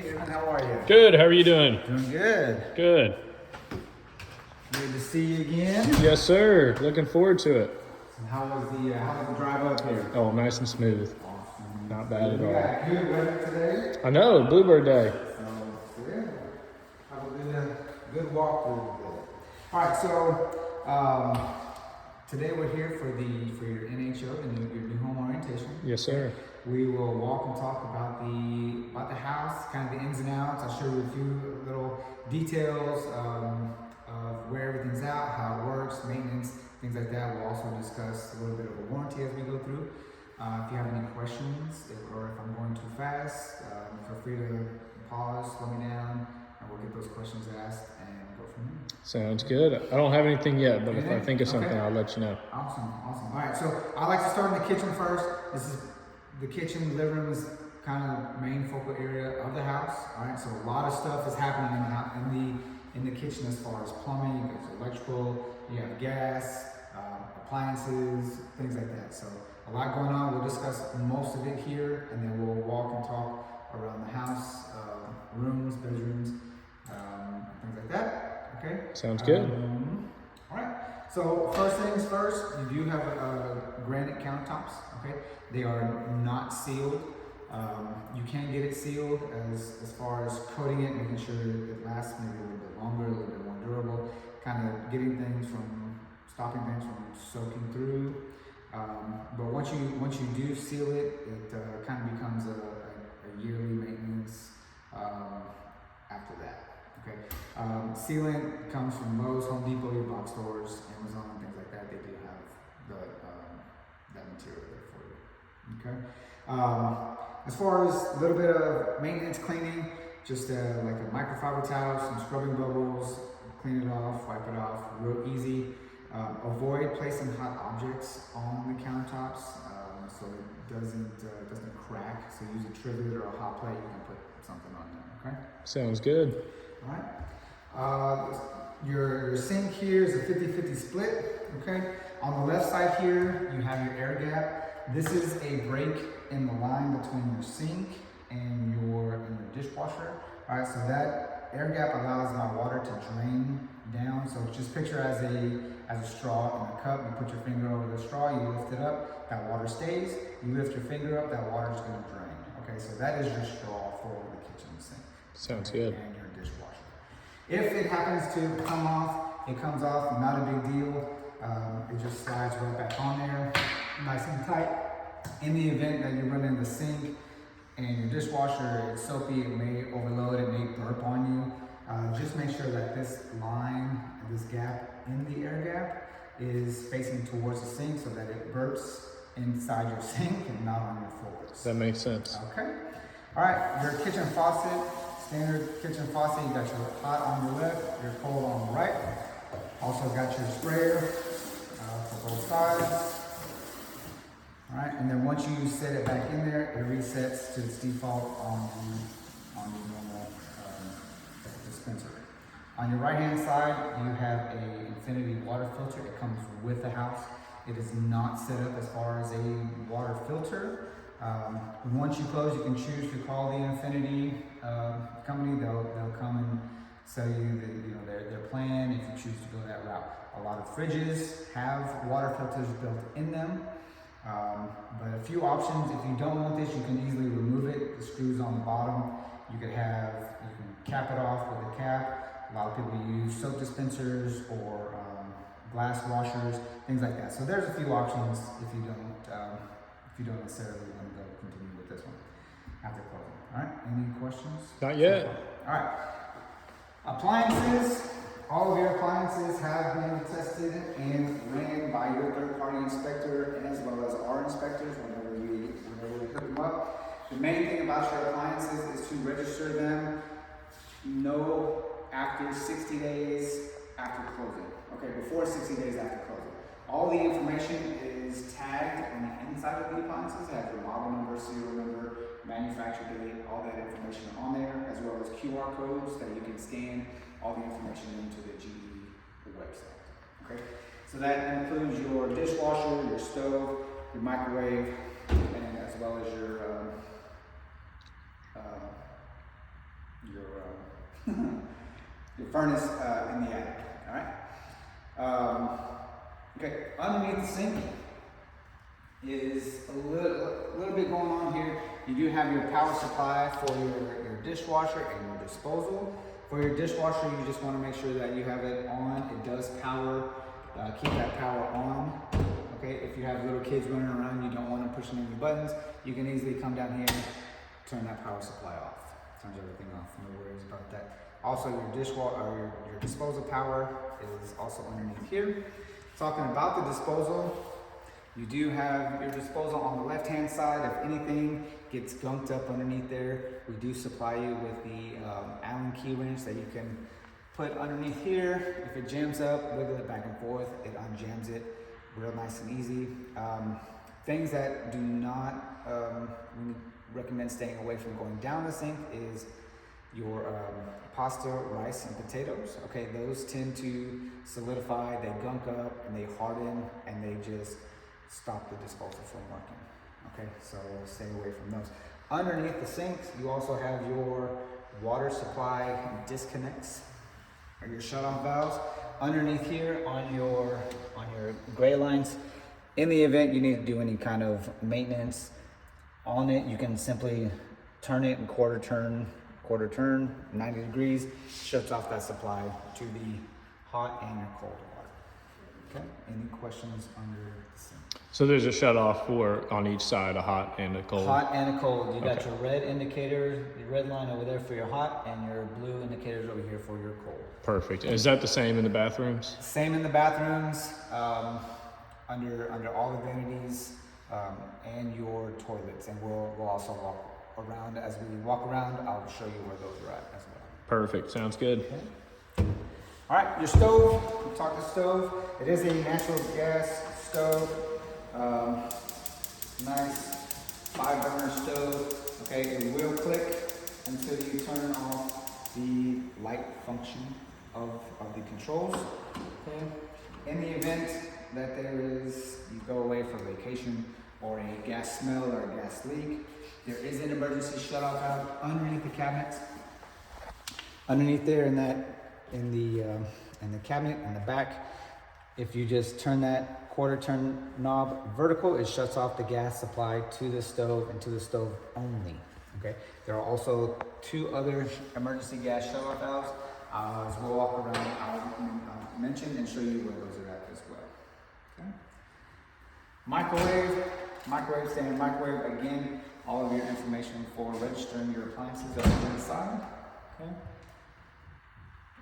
Evan, how are you? Good. How are you doing? Doing good. Good. Good to see you again. Yes, sir. Looking forward to it. And how was the drive up here? Oh, nice and smooth. Awesome. Not bad at We all. got good weather today. I know. Bluebird Day. So, yeah. Have a good walk through today. All right, so today we're here for your NHO, your new home orientation. Yes, sir. We will walk and talk about the house, kind of the ins and outs. I'll show you a few little details of where everything's at, how it works, maintenance, things like that. We'll also discuss a little bit of a warranty as we go through. If you have any questions, or if I'm going too fast, feel free to pause, slow me down, and we'll get those questions asked and go from there. Sounds good. I don't have anything yet, but if I think of something, Okay. I'll let you know. Awesome. All right, so I like to start in the kitchen first. This is the kitchen, living room is kind of the main focal area of the house. All right, so a lot of stuff is happening in the kitchen as far as plumbing, there's electrical, you have gas, appliances, things like that. So a lot going on. We'll discuss most of it here, and then we'll walk and talk around the house, rooms, bedrooms, things like that. Okay. Sounds good. All right. So first things first, you do have granite countertops. Okay, they are not sealed. You can get it sealed as far as coating it, making sure it lasts maybe a little bit longer, a little bit more durable, kind of stopping things from soaking through. But once you do seal it, it kind of becomes a yearly maintenance after that. Okay, sealant comes from Lowe's, Home Depot, your box stores, Amazon, and things like that. They do have that material there for you. Okay. As far as a little bit of maintenance cleaning, just like a microfiber towel, some scrubbing bubbles, clean it off, wipe it off, real easy. Avoid placing hot objects on the countertops so it doesn't crack. So use a trivet or a hot plate. You can put something on there. Okay. Sounds good. All right. Your sink here is a 50-50 split. Okay. On the left side here, you have your air gap. This is a break in the line between your sink and your dishwasher. All right. So that air gap allows my water to drain down. So just picture as a straw in a cup. You put your finger over the straw, you lift it up, that water stays. You lift your finger up, that water is going to drain. Okay, so that is your straw for the kitchen sink. Sounds good. And your dishwasher. If it happens to come off, it comes off, not a big deal. It just slides right back on there, nice and tight. In the event that you're running the sink and your dishwasher is soapy, it may overload, it may burp on you. Just make sure that this line, this gap in the air gap is facing towards the sink so that it burps inside your sink and not on your floors. That makes sense. Okay. All right, your kitchen faucet, standard kitchen faucet, you got your hot on your left, your cold on the right. Also got your sprayer for both sides. All right, and then once you set it back in there, it resets to its default on the normal dispenser. On your right-hand side, you have a infinity water filter. It comes with the house. It is not set up as far as a water filter. Once you close, you can choose to call the Infinity company. They'll come and sell you their plan if you choose to go that route. A lot of fridges have water filters built in them. But a few options. If you don't want this, you can easily remove it. The screws on the bottom. You can cap it off with a cap. A lot of people use soap dispensers or glass washers, things like that. So there's a few options if you don't necessarily want to go continue with this one after closing. All right. Any questions? Not yet. All right. Appliances. All of your appliances have been tested and ran by your third-party inspector as well as our inspectors whenever we hook them up. The main thing about your appliances is to register them after 60 days after closing. Okay, before 60 days after closing. All the information is tagged on the inside of the appliances. It has your model number, serial number, manufacturer date, all that information on there, as well as QR codes that you can scan all the information into the GE website. Okay, so that includes your dishwasher, your stove, your microwave, and as well as your furnace in the attic. All right. Okay. Underneath the sink is a little bit going on here. You do have your power supply for your dishwasher and your disposal. For your dishwasher, you just want to make sure that you have it on. It does power. Keep that power on. Okay, if you have little kids running around, you don't want them pushing any buttons, you can easily come down here, turn that power supply off. Turns everything off, no worries about that. Also, your dishwasher or your disposal power is also underneath here. Talking about the disposal, you do have your disposal on the left-hand side. If anything gets gunked up underneath there, we do supply you with the Allen key wrench that you can put underneath here. If it jams up, wiggle it back and forth, it unjams it real nice and easy. Things that do not, we recommend staying away from going down the sink is your pasta, rice, and potatoes. Okay, those tend to solidify, they gunk up, and they harden, and they just stop the disposal from working. Okay, so stay away from those. Underneath the sinks, you also have your water supply disconnects, or your shut-off valves. Underneath here on your gray lines, in the event you need to do any kind of maintenance on it, you can simply turn it and quarter turn, 90 degrees, shuts off that supply to the hot and your cold water. Okay, any questions under the sink? So there's a shut off for on each side, a hot and a cold. Hot and a cold. You got Okay. your red indicator, your red line over there for your hot, and your blue indicators over here for your cold. Perfect. Is that the same in the bathrooms? Same in the bathrooms, under all the vanities, and your toilets. And we'll also walk around. As we walk around, I'll show you where those are at as well. Perfect. Sounds good. Okay. All right, your stove. We talked the stove. It is a natural gas stove. Nice 5-burner stove. Okay, it will click until you turn off the light function of the controls. Okay. In the event that you go away for vacation or a gas smell or a gas leak, there is an emergency shut-off valve underneath the cabinets. Underneath there in the cabinet in the back, if you just turn that quarter turn knob vertical, it shuts off the gas supply to the stove and to the stove only. Okay. There are also 2 other emergency gas shut-off valves. As we'll walk around, I'll mention and show you where those are at as well. Okay. Microwave, standard microwave. Again, all of your information for registering your appliances are on the side. Okay.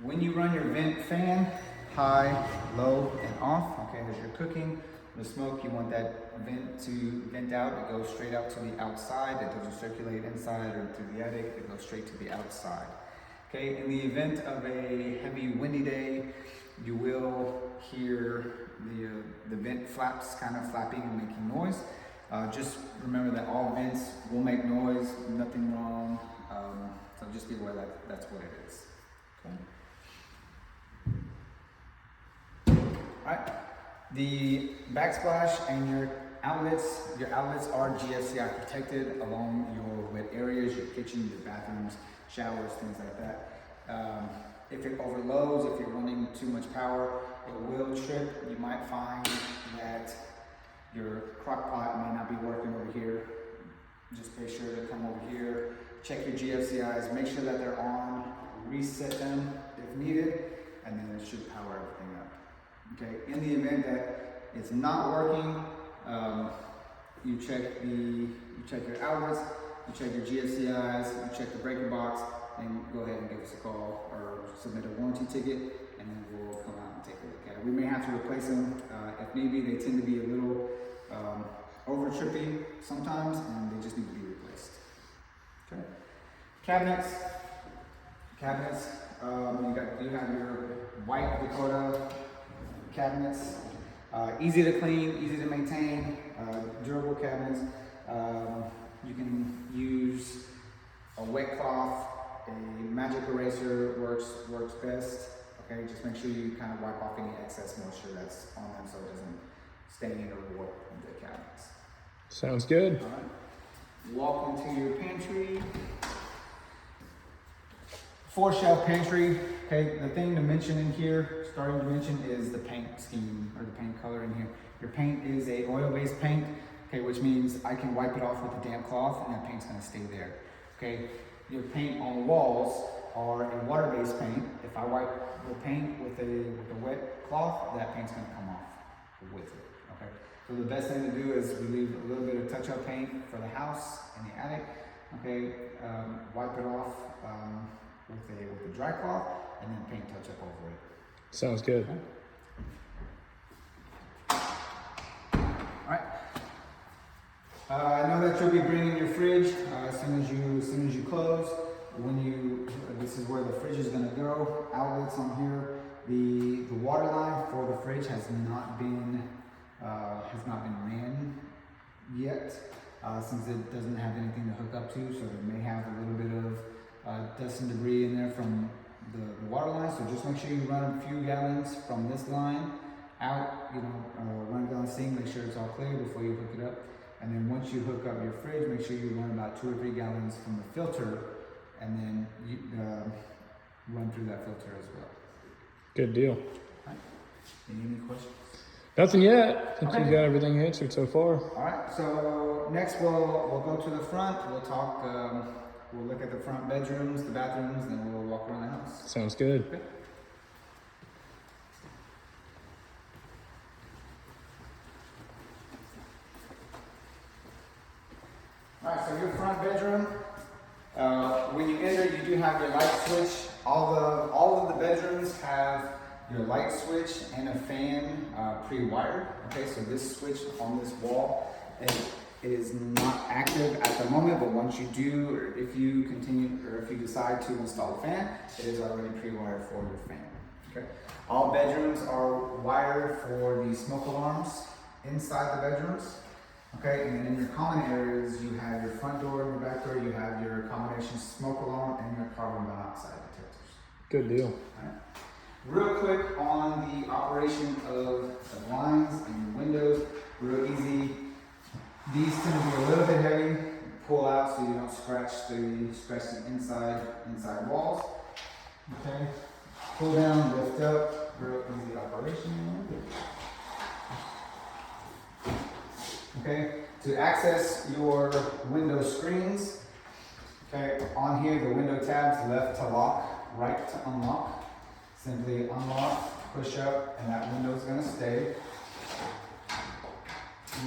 When you run your vent fan, high, low, and off, okay, as you're cooking, the smoke, you want that vent to vent out. It goes straight out to the outside. It doesn't circulate inside or through the attic. It goes straight to the outside. Okay, in the event of a heavy windy day, you will hear the vent flaps kind of flapping and making noise. Just remember that all vents will make noise, nothing wrong. So just be aware that that's what it is. Okay. All right. The backsplash and your outlets are GFCI protected along your wet areas, your kitchen, your bathrooms, showers, things like that. If it overloads, if you're running too much power, it will trip. You might find that your crock pot may not be working over here. Just make sure to come over here, check your GFCIs, make sure that they're on, reset them if needed, and then it should power everything up. Okay, in the event that it's not working, you check your outlets, you check your GFCIs, you check the breaker box, and go ahead and give us a call or submit a warranty ticket, and then we'll come out and take a look at it. We may have to replace them if need be. They tend to be a little over trippy sometimes, and they just need to be replaced. Okay. Cabinets. You have your white Dakota cabinets. Easy to clean, easy to maintain, durable cabinets. You can use a wet cloth, a magic eraser works best. Okay, just make sure you kind of wipe off any excess moisture that's on them so it doesn't stain or warp the cabinets. Sounds good. All right. Walk into your pantry. 4-shelf pantry. Okay, the thing to mention in here, starting to mention, is the paint scheme or the paint color in here. Your paint is a oil-based paint, okay, which means I can wipe it off with a damp cloth and that paint's gonna stay there. Okay, your paint on the walls are a water-based paint. If I wipe the paint with a wet cloth, that paint's gonna come off with it. Okay, so the best thing to do is we leave a little bit of touch-up paint for the house and the attic. Okay, wipe it off with a dry cloth, and then paint touch-up over it. Sounds good. Okay. All right. I know that you'll be bringing your fridge as soon as you close. This is where the fridge is going to go. Outlets on here. The water line for the fridge has not been ran yet, since it doesn't have anything to hook up to. So it may have a little bit of dust and debris in there from the water line. So just make sure you run a few gallons from this line out. Run it down the sink. Make sure it's all clear before you hook it up. And then once you hook up your fridge, make sure you run about 2 or 3 gallons from the filter, and then you run through that filter as well. Good deal. Right. Any questions? Nothing yet. I think Okay. you got everything answered so far. All right. So next we'll go to the front. We'll talk. We'll look at the front bedrooms, the bathrooms, then we'll walk around the house. Sounds good. Okay. All right, so your front bedroom, when you enter, you do have your light switch. All of the bedrooms have your light switch and a fan pre-wired. Okay, so this switch on this wall is not active at the moment, but once you do, or if you decide to install a fan, it is already pre-wired for your fan. Okay, all bedrooms are wired for the smoke alarms inside the bedrooms. Okay, and then in your common areas, you have your front door and your back door, you have your combination smoke alarm and your carbon monoxide detectors. Good deal. All right. Real quick on the operation of the blinds and your windows, real easy. These tend to be a little bit heavy. Pull out so you don't scratch the inside walls. Okay, pull down, lift up, real easy operation. Okay, to access your window screens, okay, on here the window tabs, left to lock, right to unlock. Simply unlock, push up, and that window is going to stay.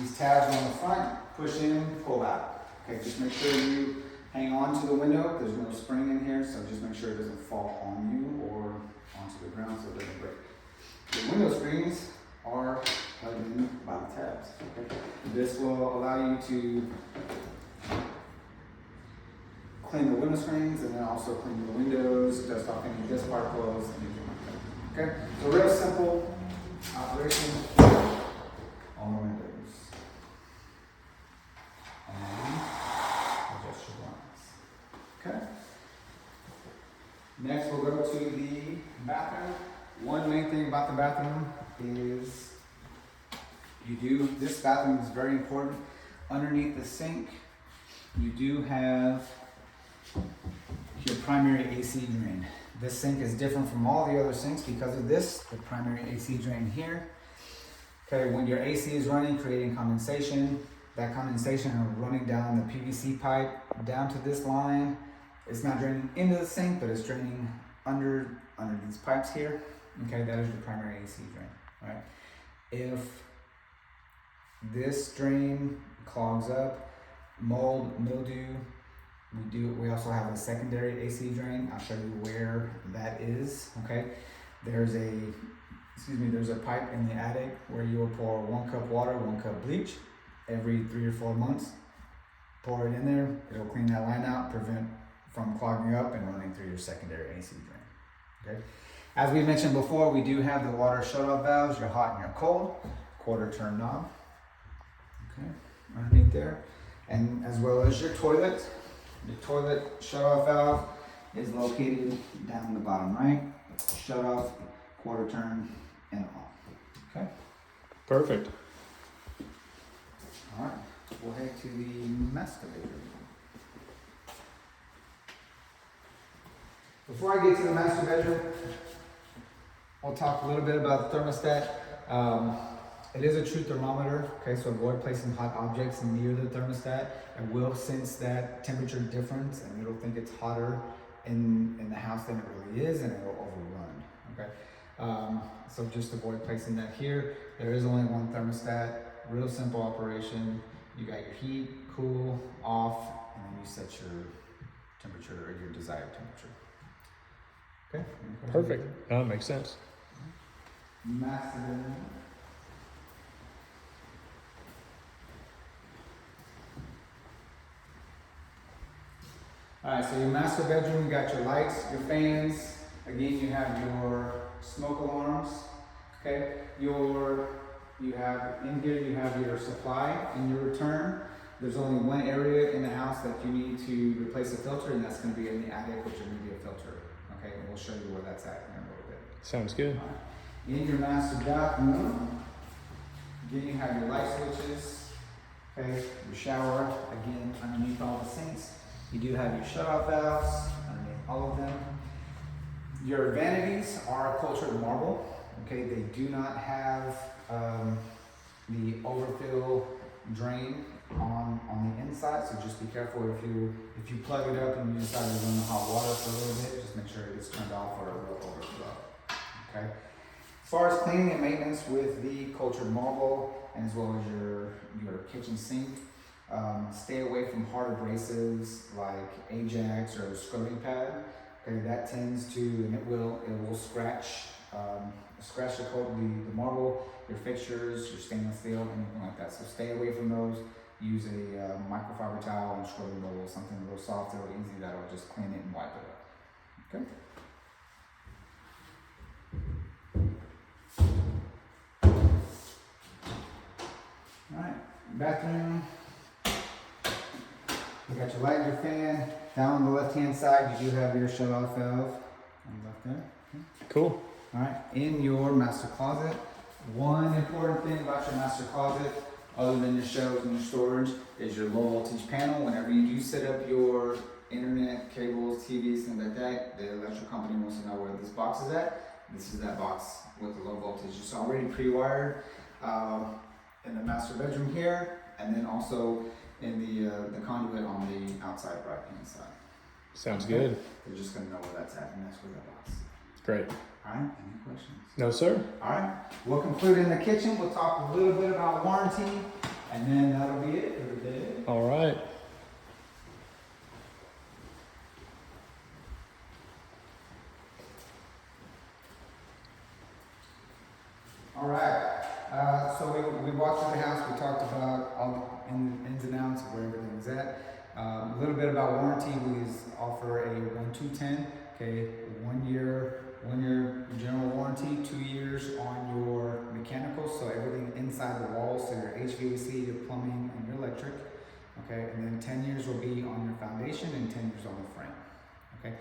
These tabs on the front, push in, pull out. Okay, just make sure you hang on to the window. There's no spring in here, so just make sure it doesn't fall on you or onto the ground so it doesn't break. The window screens are plugged in by the tabs. Okay? This will allow you to clean the window screens and then also clean the windows, dust off any dust particles, anything like that. Okay? So real simple operation on the windows. And adjust your blinds. Okay? Next we'll go to the bathroom. One main thing about the bathroom is this bathroom is very important. Underneath the sink, you do have your primary AC drain. This sink is different from all the other sinks because of this, the primary AC drain here. Okay, when your AC is running, creating condensation, that condensation is running down the PVC pipe down to this line. It's not draining into the sink, but it's draining under these pipes here. Okay, that is your primary AC drain, right? If this drain clogs up, mold, mildew, we also have a secondary AC drain. I'll show you where that is, okay? There's a pipe in the attic where you will pour 1 cup water, 1 cup bleach every 3 or 4 months. Pour it in there, it'll clean that line out, prevent from clogging up and running through your secondary AC drain, okay? As we mentioned before, we do have the water shut-off valves, your hot and your cold, quarter turn knob, okay, underneath there. And as well as your toilet. The toilet shut-off valve is located down the bottom right. Shut off, quarter turn, and off, okay? Perfect. All right, we'll head to the master bedroom. Before I get to the master bedroom, we'll talk a little bit about the thermostat. It is a true thermometer, okay, so avoid placing hot objects near the thermostat. It will sense that temperature difference and it'll think it's hotter in the house than it really is, and it will overrun, okay? So just avoid placing that here. There is only one thermostat, real simple operation. You got your heat, cool, off, and then you set your temperature or your desired temperature. Okay? Perfect. That makes sense. Master bedroom. All right, so your master bedroom, you got your lights, your fans. Again, you have your smoke alarms. Okay, you have in here you have your supply and your return. There's only one area in the house that you need to replace a filter, and that's going to be in the attic, which will be a filter. Okay, and we'll show you where that's at in a little bit. Sounds good. All right. In your master bathroom, again you have your light switches. Okay, your shower. Again, underneath all the sinks. You do have your shut-off valves underneath all of them. Your vanities are cultured marble. Okay, they do not have the overfill drain on the inside, so just be careful if you plug it up and you decide to run the hot water for a little bit, just make sure it gets turned off or it will overflow. Okay. As far as cleaning and maintenance with the cultured marble, and as well as your kitchen sink. Stay away from hard abrasives like Ajax or scrubbing pad. Okay, that tends to, and it will scratch the marble, your fixtures, your stainless steel, anything like that. So stay away from those. Use a microfiber towel and scrubbing roll, something real soft, real easy that'll just clean it and wipe it up. Okay. All right, bathroom. You got your light and your fan. Down on the left-hand side, you do have your shut-off valve on the left there. Okay. Cool. All right, in your master closet, one important thing about your master closet, other than your shelves and your storage, is your low voltage panel. Whenever you do set up your internet, cables, TVs, things like that, the electrical company wants to know where this box is at. This is that box with the low voltage. It's already pre-wired in the master bedroom here, and then also in the conduit on the outside right hand side. Sounds Okay? good. They're just gonna know where that's at, and that's where that box is. Great. All right, any questions? No, sir. All right, we'll conclude in the kitchen. We'll talk a little bit about warranty, and then that'll be it for the day. All right. All right, so we walked through the house. We talked about all the ins and outs of where everything's at. A little bit about warranty. We offer a 1-2-10. Okay, 1 year general warranty, 2 years on your mechanicals, so everything inside the walls, so your HVAC, your plumbing, and your electric. Okay, and then 10 years will be on your foundation and 10 years on the frame. Okay,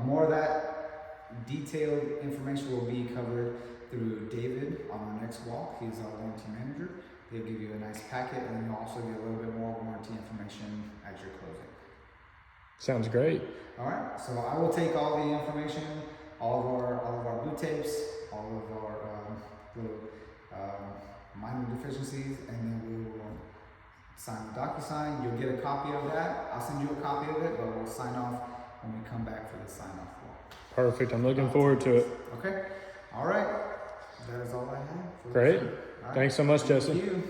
more of that detailed information will be covered through David on our next walk. He's our warranty manager. He'll give you a nice packet, and then he'll also get a little bit more warranty information at your closing. Sounds great. All right, so I will take all the information, all of our blue tapes, all of our little minor deficiencies, and then we will sign the DocuSign. You'll get a copy of that. I'll send you a copy of it, but we'll sign off when we come back for the sign-off walk. Perfect. I'm looking forward to it. Okay. All right. That is all I have. Great. All right. Thanks so much, Jesse. Thank you.